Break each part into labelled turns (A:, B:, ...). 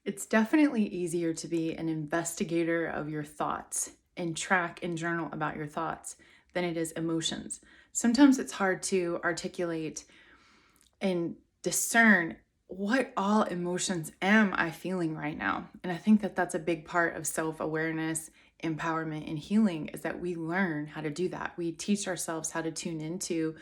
A: It's definitely easier to be an investigator of your thoughts and track and journal about your thoughts than it is emotions. Sometimes it's hard to articulate and discern what all emotions am I feeling right now. And I think that that's a big part of self-awareness, empowerment, and healing is that we learn how to do that. We teach ourselves how to tune into,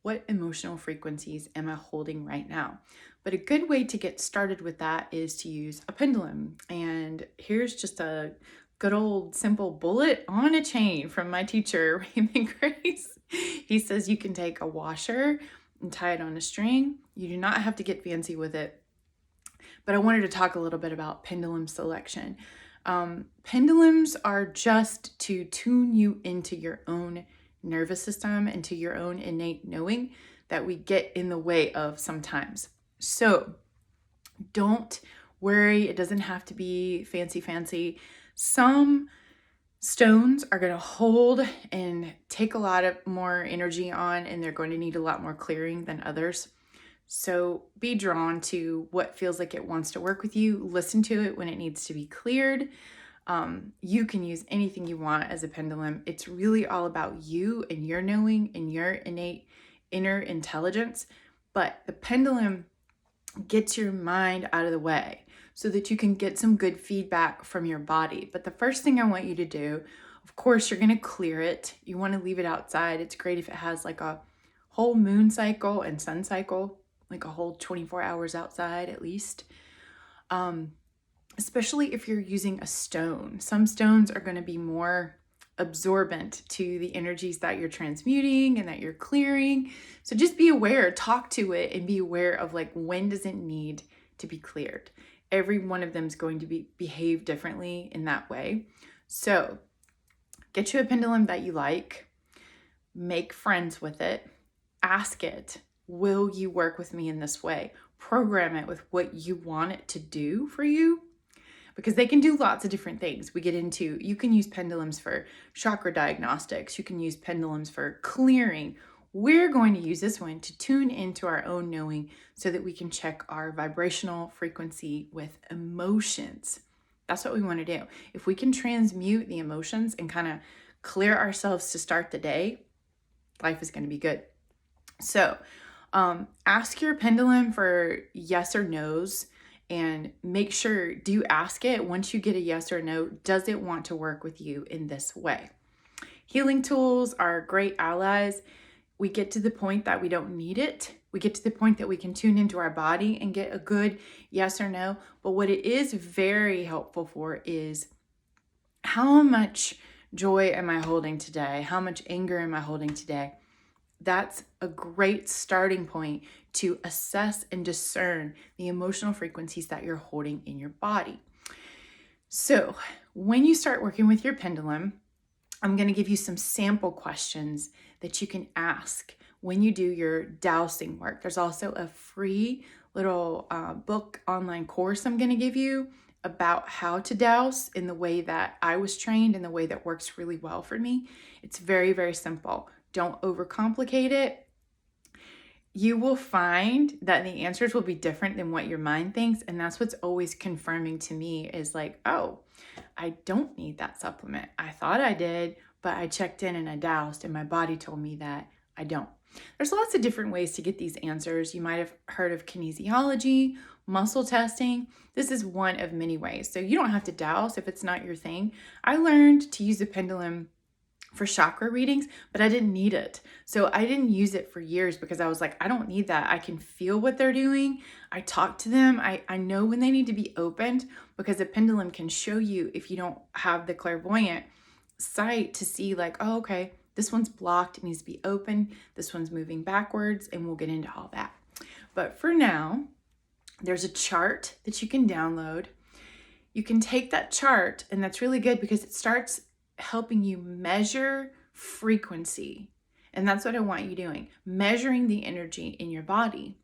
A: what emotional frequencies am I holding right now? But a good way to get started with that is to use a pendulum. And here's just a good old simple bullet on a chain from my teacher, Raymond Grace. He says you can take a washer and tie it on a string. You do not have to get fancy with it. But I wanted to talk a little bit about pendulum selection. Pendulums are just to tune you into your own nervous system and to your own innate knowing that we get in the way of sometimes. So don't worry, it doesn't have to be fancy. Some stones are going to hold and take a lot of more energy on, and they're going to need a lot more clearing than others. So be drawn to what feels like it wants to work with you. Listen to it when it needs to be cleared. You can use anything you want as a pendulum. It's really all about you and your knowing and your innate inner intelligence. But the pendulum gets your mind out of the way so that you can get some good feedback from your body. But the first thing I want you to do, of course, you're going to clear it. You want to leave it outside. It's great if it has like a whole moon cycle and sun cycle, like a whole 24 hours outside at least. Especially if you're using a stone. Some stones are going to be more absorbent to the energies that you're transmuting and that you're clearing. So just be aware, talk to it, and be aware of like, when does it need to be cleared? Every one of them is going to behave differently in that way. So get you a pendulum that you like, make friends with it, ask it, will you work with me in this way? Program it with what you want it to do for you, because they can do lots of different things. You can use pendulums for chakra diagnostics. You can use pendulums for clearing. We're going to use this one to tune into our own knowing so that we can check our vibrational frequency with emotions. That's what we want to do. If we can transmute the emotions and kind of clear ourselves to start the day, life is going to be good. So ask your pendulum for yes or no's. And make sure, do you ask it once you get a yes or no, does it want to work with you in this way? Healing tools are great allies. We get to the point that we don't need it. We get to the point that we can tune into our body and get a good yes or no. But what it is very helpful for is, how much joy am I holding today? How much anger am I holding today? That's a great starting point to assess and discern the emotional frequencies that you're holding in your body. So when you start working with your pendulum, I'm going to give you some sample questions that you can ask when you do your dowsing work. There's also a free little book online course I'm going to give you about how to dowse in the way that I was trained, in the way that works really well for me. It's very, very simple. Don't overcomplicate it. You will find that the answers will be different than what your mind thinks. And that's what's always confirming to me, is like, oh, I don't need that supplement. I thought I did, but I checked in and I dowsed and my body told me that I don't. There's lots of different ways to get these answers. You might have heard of kinesiology, muscle testing. This is one of many ways. So you don't have to dowse if it's not your thing. I learned to use a pendulum for chakra readings, but I didn't need it. So I didn't use it for years because I was like, I don't need that. I can feel what they're doing. I talk to them. I know when they need to be opened, because a pendulum can show you, if you don't have the clairvoyant sight, to see like, oh, okay, this one's blocked, it needs to be open. This one's moving backwards, and we'll get into all that. But for now, there's a chart that you can download. You can take that chart, and that's really good because it starts helping you measure frequency. And that's what I want you doing, measuring the energy in your body.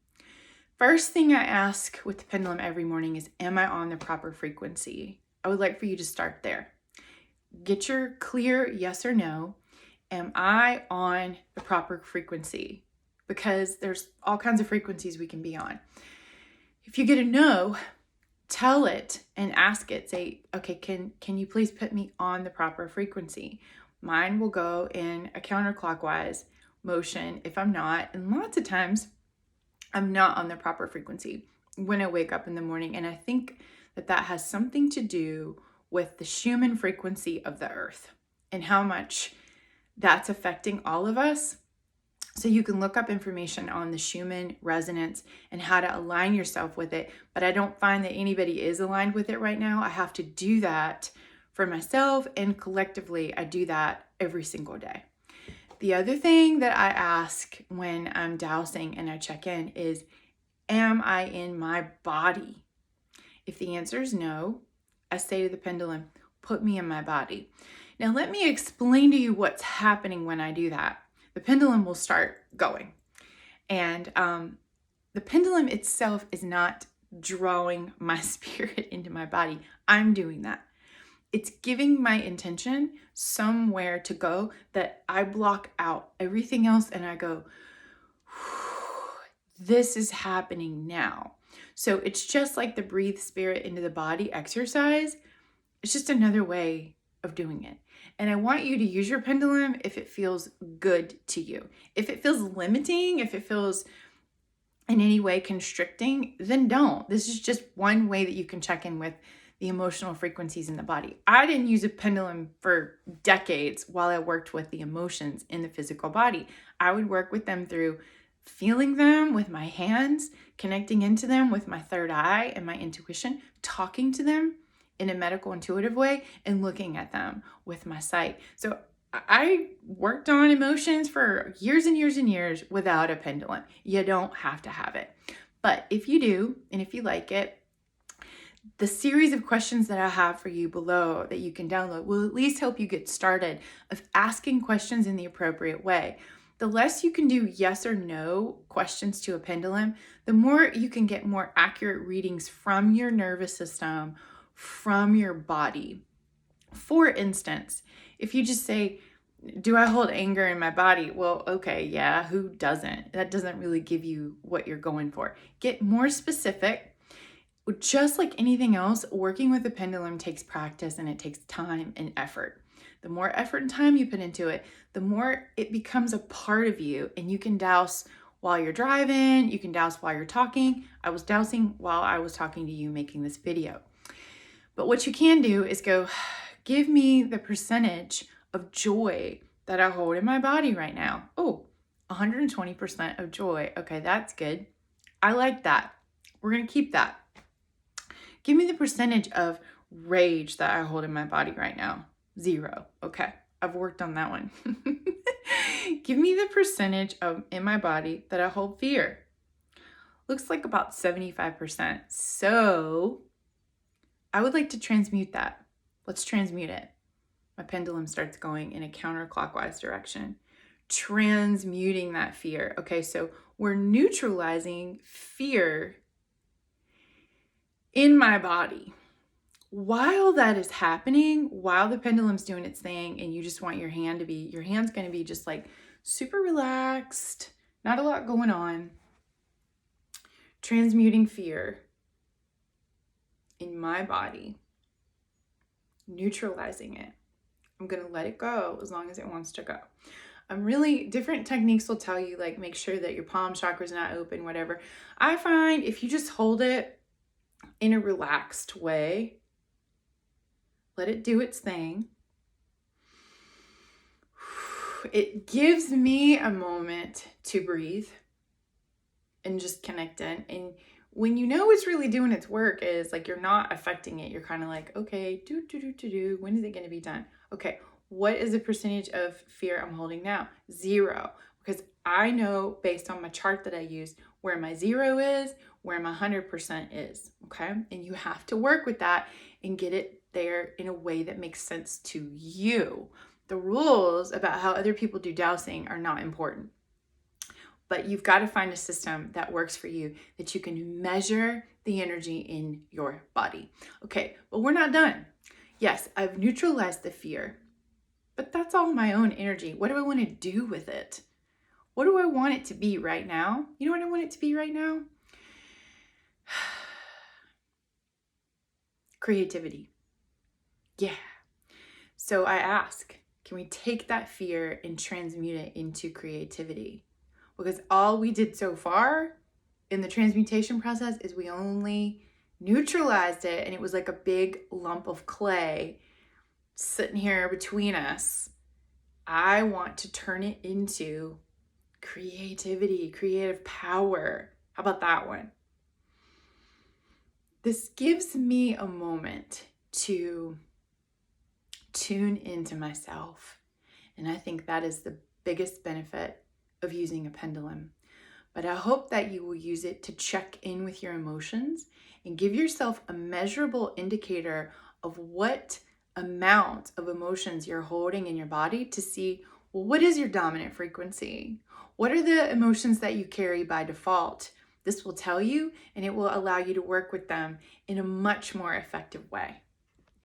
A: First thing I ask with the pendulum every morning is, am I on the proper frequency? I would like for you to start there. Get your clear yes or no. Am I on the proper frequency? Because there's all kinds of frequencies we can be on. If you get a no, tell it and ask it, say, okay, can you please put me on the proper frequency? Mine will go in a counterclockwise motion if I'm not, and lots of times I'm not on the proper frequency when I wake up in the morning. And I think that has something to do with the Schumann frequency of the earth and how much that's affecting all of us. So you can look up information on the Schumann resonance and how to align yourself with it. But I don't find that anybody is aligned with it right now. I have to do that for myself, and collectively, I do that every single day. The other thing that I ask when I'm dowsing and I check in is, am I in my body? If the answer is no, I say to the pendulum, put me in my body. Now, let me explain to you what's happening when I do that. The pendulum will start going. And the pendulum itself is not drawing my spirit into my body. I'm doing that. It's giving my intention somewhere to go that I block out everything else and I go, this is happening now. So it's just like the breathe spirit into the body exercise. It's just another way of doing it. And I want you to use your pendulum if it feels good to you. If it feels limiting, if it feels in any way constricting, then don't. This is just one way that you can check in with the emotional frequencies in the body. I didn't use a pendulum for decades while I worked with the emotions in the physical body. I would work with them through feeling them with my hands, connecting into them with my third eye and my intuition, talking to them in a medical intuitive way, and looking at them with my sight. So I worked on emotions for years and years and years without a pendulum. You don't have to have it. But if you do, and if you like it, the series of questions that I have for you below that you can download will at least help you get started of asking questions in the appropriate way. The less you can do yes or no questions to a pendulum, the more you can get more accurate readings from your nervous system, from your body. For instance, if you just say, do I hold anger in my body? Well, okay, yeah, who doesn't? That doesn't really give you what you're going for. Get more specific. Just like anything else, working with the pendulum takes practice and it takes time and effort. The more effort and time you put into it, the more it becomes a part of you, and you can douse while you're driving, you can douse while you're talking. I was dowsing while I was talking to you making this video. But what you can do is go, give me the percentage of joy that I hold in my body right now. Oh, 120% of joy. Okay, that's good. I like that. We're going to keep that. Give me the percentage of rage that I hold in my body right now. 0. Okay, I've worked on that one. Give me the percentage of in my body that I hold fear. Looks like about 75%. So I would like to transmute that. Let's transmute it. My pendulum starts going in a counterclockwise direction, transmuting that fear. Okay, so we're neutralizing fear in my body. While that is happening, while the pendulum's doing its thing, and you just want your hand's going to be just like super relaxed, not a lot going on, transmuting fear in my body, neutralizing it. I'm going to let it go as long as it wants to go. Different techniques will tell you, like, make sure that your palm chakra is not open, whatever. I find if you just hold it in a relaxed way, let it do its thing, it gives me a moment to breathe and just connect in. And when you know it's really doing its work, is like you're not affecting it. You're kind of like, okay, when is it going to be done? Okay, what is the percentage of fear I'm holding now? 0. Because I know based on my chart that I use where my 0 is, where my 100% is, okay? And you have to work with that and get it there in a way that makes sense to you. The rules about how other people do dowsing are not important, but you've got to find a system that works for you, that you can measure the energy in your body. Okay, but we're not done. Yes, I've neutralized the fear, but that's all my own energy. What do I want to do with it? What do I want it to be right now? You know what I want it to be right now? Creativity. Yeah. So I ask, can we take that fear and transmute it into creativity? Because all we did so far in the transmutation process is we only neutralized it, and it was like a big lump of clay sitting here between us. I want to turn it into creativity, creative power. How about that one? This gives me a moment to tune into myself. And I think that is the biggest benefit of using a pendulum. But I hope that you will use it to check in with your emotions and give yourself a measurable indicator of what amount of emotions you're holding in your body to see, well, what is your dominant frequency? What are the emotions that you carry by default? This will tell you, and it will allow you to work with them in a much more effective way.